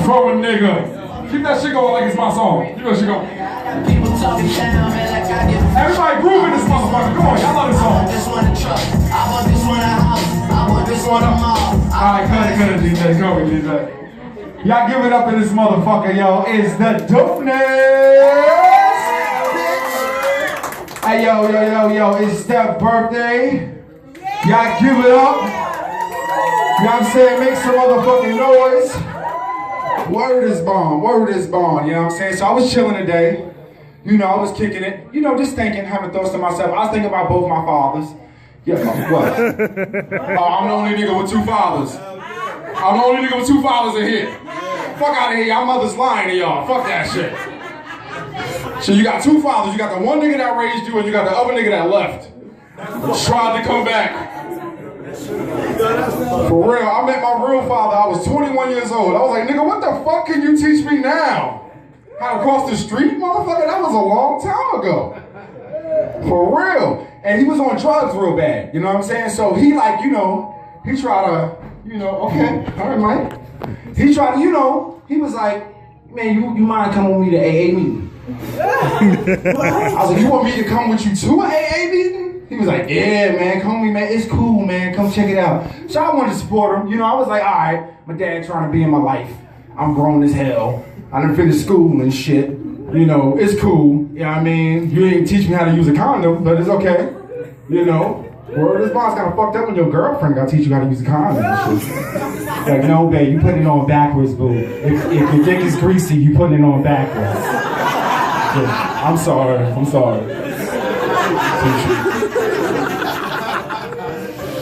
from a nigga. Keep that shit going like it's my song. Keep that shit going. Everybody groove in this motherfucker. Come on, y'all love this song. I want this one a house. I want this one a mall. Alright, cut it, DJ. Go with DJ. Y'all give it up in this motherfucker, yo. It's the dopeness. Hey, yo, it's Steph's birthday. Y'all give it up. You know what I'm saying? Make some motherfucking noise. Word is bond, you know what I'm saying? So I was chilling today. You know, I was kicking it. You know, just thinking, having thoughts to myself. I was thinking about both my fathers. Yeah, what? Oh, I'm the only nigga with two fathers. I'm the only nigga with two fathers in here. Fuck out of here, y'all mothers lying to y'all. Fuck that shit. So you got two fathers. You got the one nigga that raised you and you got the other nigga that left. Tried to come back. For real, I met my real father. I was 21 years old. I was like, nigga, what the fuck can you teach me now? How to cross the street, motherfucker? That was a long time ago. For real. And he was on drugs real bad. You know what I'm saying? So he like, you know, he tried to, you know, okay, all right, Mike. He tried to, you know, he was like, man, you mind coming with me to AA meeting? I was like, you want me to come with you to an AA meeting? He was like, yeah, man, come with me, man. It's cool, man. Come check it out. So I wanted to support him. You know, I was like, all right, my dad trying to be in my life. I'm grown as hell. I done finished school and shit. You know, it's cool. You know what I mean? You ain't teach me how to use a condom, but it's okay. You know? Word, this bond's kind of fucked up when your girlfriend gotta teach you how to use a condom and shit. Like, no, babe, you putting it on backwards, boo. If your dick is greasy, you putting it on backwards. Yeah, I'm sorry.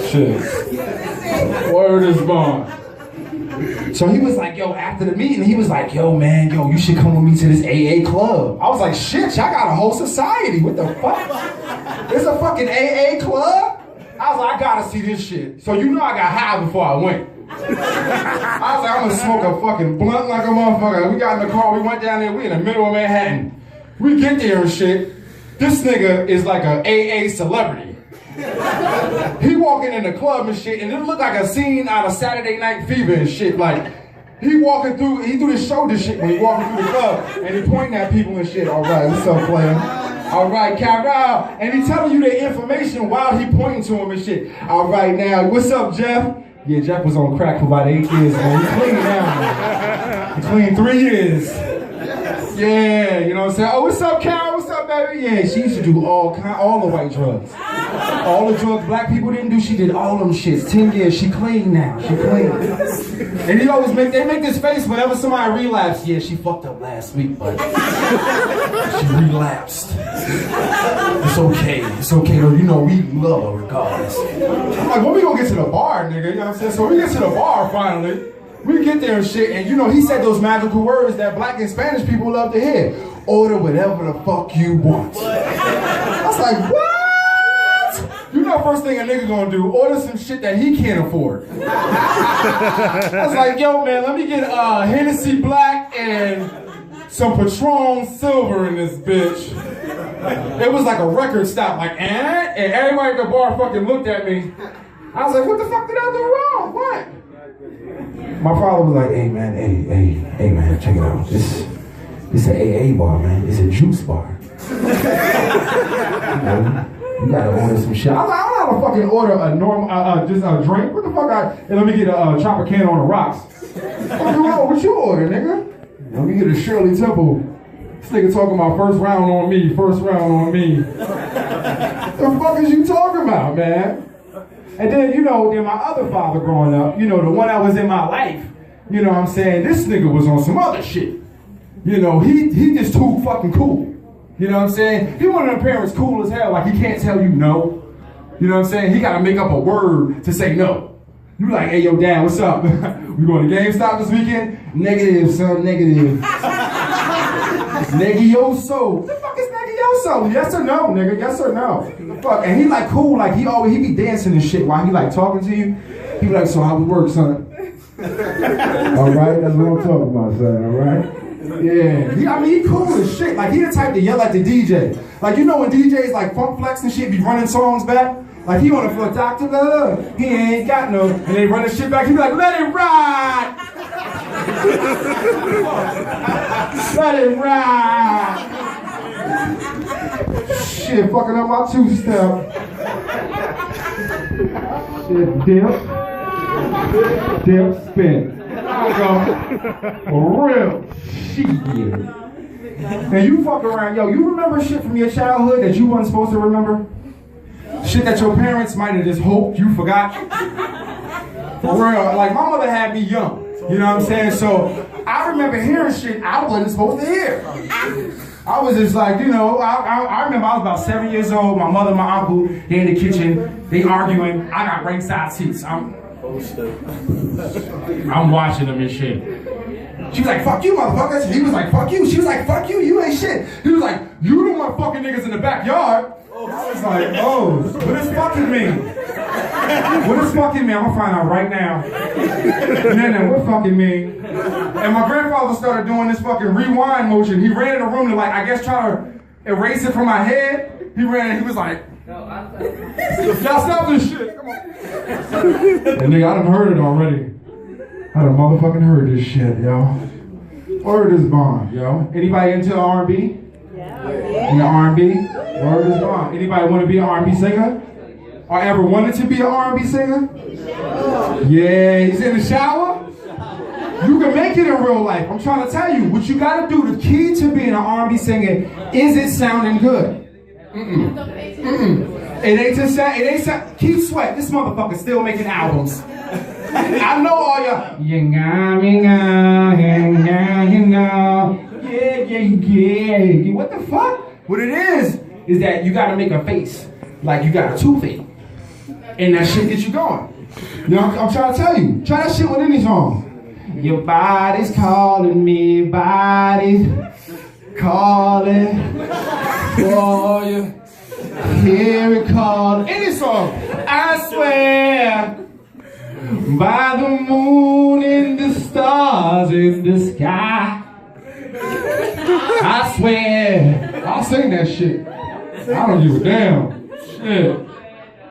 Shit. Word is bond. So he was like, yo, after the meeting, he was like, yo, man, yo, you should come with me to this AA club. I was like, shit, y'all got a whole society. What the fuck? There's a fucking AA club? I was like, I gotta see this shit. So you know I got high before I went. I was like, I'm gonna smoke a fucking blunt like a motherfucker. We got in the car, we went down there, we in the middle of Manhattan. We get there and shit. This nigga is like a AA celebrity. He walking in the club and shit, and it looked like a scene out of Saturday Night Fever and shit. Like, he walking through, he do this shoulder shit when he walking through the club, and he pointing at people and shit. All right, what's up, player? All right, Carol. And he telling you the information while he pointing to him and shit. All right, now, what's up, Jeff? Yeah, Jeff was on crack for about 8 years, man. He clean now, man. He clean 3 years. Yeah, you know what I'm saying? Oh, what's up, Carol? What's up, baby? Yeah, she used to do all the white drugs. All the drugs black people didn't do, she did all them shits. 10 years, she clean now. She clean. And he always make this face whenever somebody relapsed. Yeah, she fucked up last week, but she relapsed. It's okay. It's okay, though. You know, we love her regardless. I'm like, when we gonna get to the bar, nigga? You know what I'm saying? So we get to the bar finally. We get there and shit, and you know, he said those magical words that black and Spanish people love to hear. Order whatever the fuck you want. I was like, what? You know, first thing a nigga gonna do, order some shit that he can't afford. I was like, yo, man, let me get Hennessy Black and some Patron Silver in this bitch. It was like a record stop, like, and everybody at the bar fucking looked at me. I was like, what the fuck did I do wrong? What? My father was like, hey man, hey man, check it out. This an AA bar, man. It's a juice bar. You gotta order some shit. I was like, I don't know how to fucking order a normal, just a drink. What the fuck? And let me get a Tropicana on the rocks. What you order, nigga? Let me get a Shirley Temple. This nigga talking about first round on me. The fuck is you talking about, man? And then, you know, then my other father growing up, you know, the one that was in my life, you know what I'm saying? This nigga was on some other shit. You know, he just too fucking cool. You know what I'm saying? He one of them parents cool as hell, like he can't tell you no. You know what I'm saying? He gotta make up a word to say no. You like, hey, yo, dad, what's up? We going to GameStop this weekend? Negative, son, negative. Negioso. What the fuck is negioso? Yes or no, nigga? Yes or no? Fuck. And he like cool, like he be dancing and shit while he like talking to you. He be like, so how it work, son? Alright, that's what I'm talking about, son, alright? Yeah. I mean, he cool as shit. Like, he the type to yell at the DJ. Like, you know when DJs like Funk Flex and shit be running songs back? Like, he on the floor, Dr. Love, he ain't got no, and they run the shit back, he be like, let it ride! Let it ride. Shit, fucking up my two-step. Shit, dip, spin. There we go. For real. Shit. And you fuck around, yo, you remember shit from your childhood that you weren't supposed to remember? Shit that your parents might have just hoped you forgot? For real, like my mother had me young, you know what I'm saying? So I remember hearing shit I wasn't supposed to hear. I was just like, you know, I remember I was about 7 years old, my mother and my uncle, they in the kitchen, they arguing, I got ringside seats. I'm watching them and shit. She was like, fuck you, motherfuckers. He was like, fuck you. She was like, fuck you, you ain't shit. He was like, you don't want fucking niggas in the backyard. I was like, oh, what does fucking mean? What does fucking mean? I'm gonna find out right now. Then what fucking mean? And my grandfather started doing this fucking rewind motion. He ran in the room to like, I guess try to erase it from my head. He ran and he was like, y'all stop this shit, come on. And nigga, I done heard it already. I done motherfucking heard this shit, yo. Word is bond, yo. Anybody into R&B? Yeah. In the R&B? Word is bond. Anybody want to be an R&B singer? Or ever wanted to be an R&B singer? Yeah, he's in the shower? You can make it in real life. I'm trying to tell you, what you gotta do, the key to being an R&B singer is it sounding good. It ain't just that, it ain't sound, keep sweat, this motherfucker's still making albums. I know all y'all. Yeah. What the fuck? What it is that you gotta make a face like you got a toothache. And that shit gets you going. You know, I'm trying to tell you, try that shit with any song. Your body's calling me, body's calling for you. Hear it call, any song. I swear, by the moon and the stars in the sky. I swear, I'll sing that shit. I don't give a damn. Shit.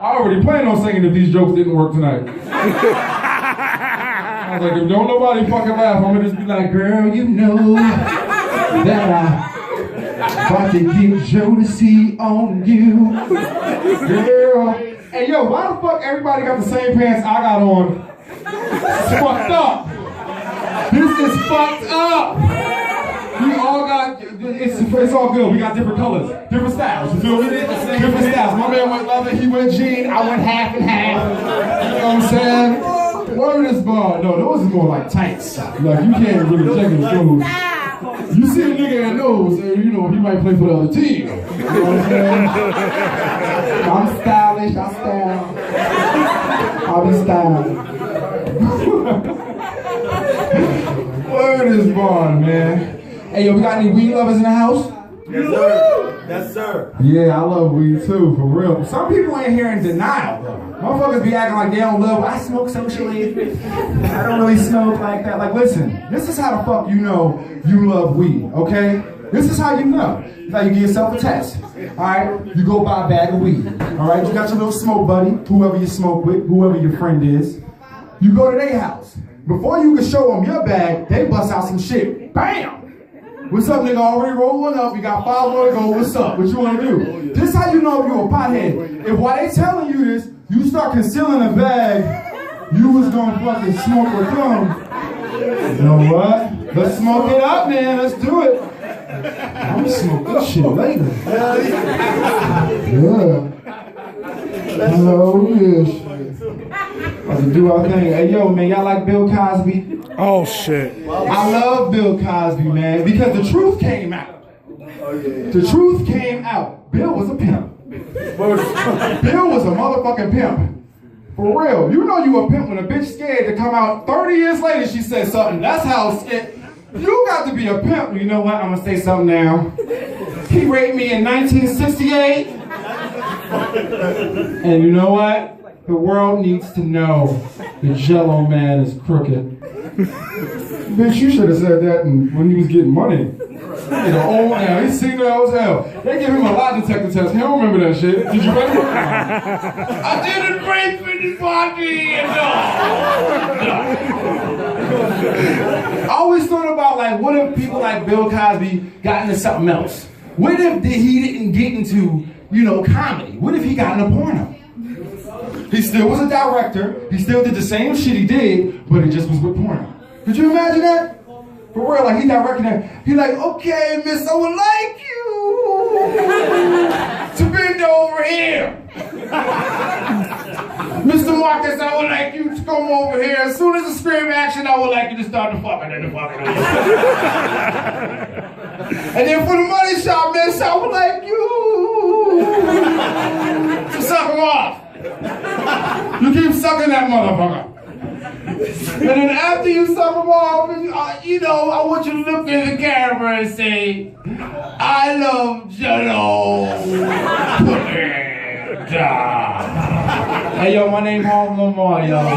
I already planned on singing if these jokes didn't work tonight. I was like, if don't nobody fucking laugh, I'm gonna just be like, girl, you know that I about to get Jodeci on you. Girl. Hey, yo, why the fuck everybody got the same pants I got on? It's fucked up. This is fucked up. We all got, it's all good. We got different colors, different styles. You feel me? Different styles. My man went leather, he went jean, I went half and half. You know what I'm saying? Word is bond. No, those are more like tights. Like, you can't really check his shoes. You see a nigga in those, and you know, he might play for the other team. You know what I'm saying? I'm stylish, I'm style. I'll be styling. Word is bond, man. Hey, yo, we got any weed lovers in the house? Yes, sir. Yes, sir. Yeah, I love weed too, for real. Some people ain't here in denial, though. Motherfuckers be acting like they don't love, I smoke socially. I don't really smoke like that. Like, listen, this is how the fuck you know you love weed, okay? This is how you know. It's how you give yourself a test. Alright? You go buy a bag of weed. Alright? You got your little smoke buddy, whoever you smoke with, whoever your friend is. You go to their house. Before you can show them your bag, they bust out some shit. Bam! What's up, nigga? Already rolled one up. We got 5 more to go. What's up? What you want to do? This is how you know you a pothead. If while they telling you this, you start concealing a bag, you was gonna fucking smoke with them. You know what? Let's smoke it up, man. Let's do it. I'm gonna smoke this shit later. Yeah. Hello, yes. About to do our thing. Hey, yo, man, y'all like Bill Cosby? Oh, shit. I love Bill Cosby, man, because the truth came out. The truth came out. Bill was a pimp. Bill was a motherfucking pimp. For real. You know you a pimp when a bitch scared to come out 30 years later she said something. That's how it. You got to be a pimp. You know what? I'm going to say something now. He raped me in 1968. And you know what? The world needs to know the Jello man is crooked. Bitch, you should have said that when he was getting money. He's old now. He's senile as hell. They give him a lie detector test. He don't remember that shit. Did you remember? I didn't rape anybody. No. about, like, what if people like Bill Cosby got into something else? What if he didn't get into, you know, comedy? What if he got into porno? He still was a director. He still did the same shit he did, but it just was with porno. Could you imagine that? For real, like, he directing that. He like, okay, miss, I would like you to bend over here. Mr. Marcus, I would like you to come over here. As soon as the scream action, I would like you to start the fucking and the fucking. And then for the money shot, miss, I would like you to suck him off. You keep sucking that motherfucker. And then after you suck him off, you know, I want you to look in the camera and say, I love Jello. Hey, yo, my name Harlem Lamar, y'all.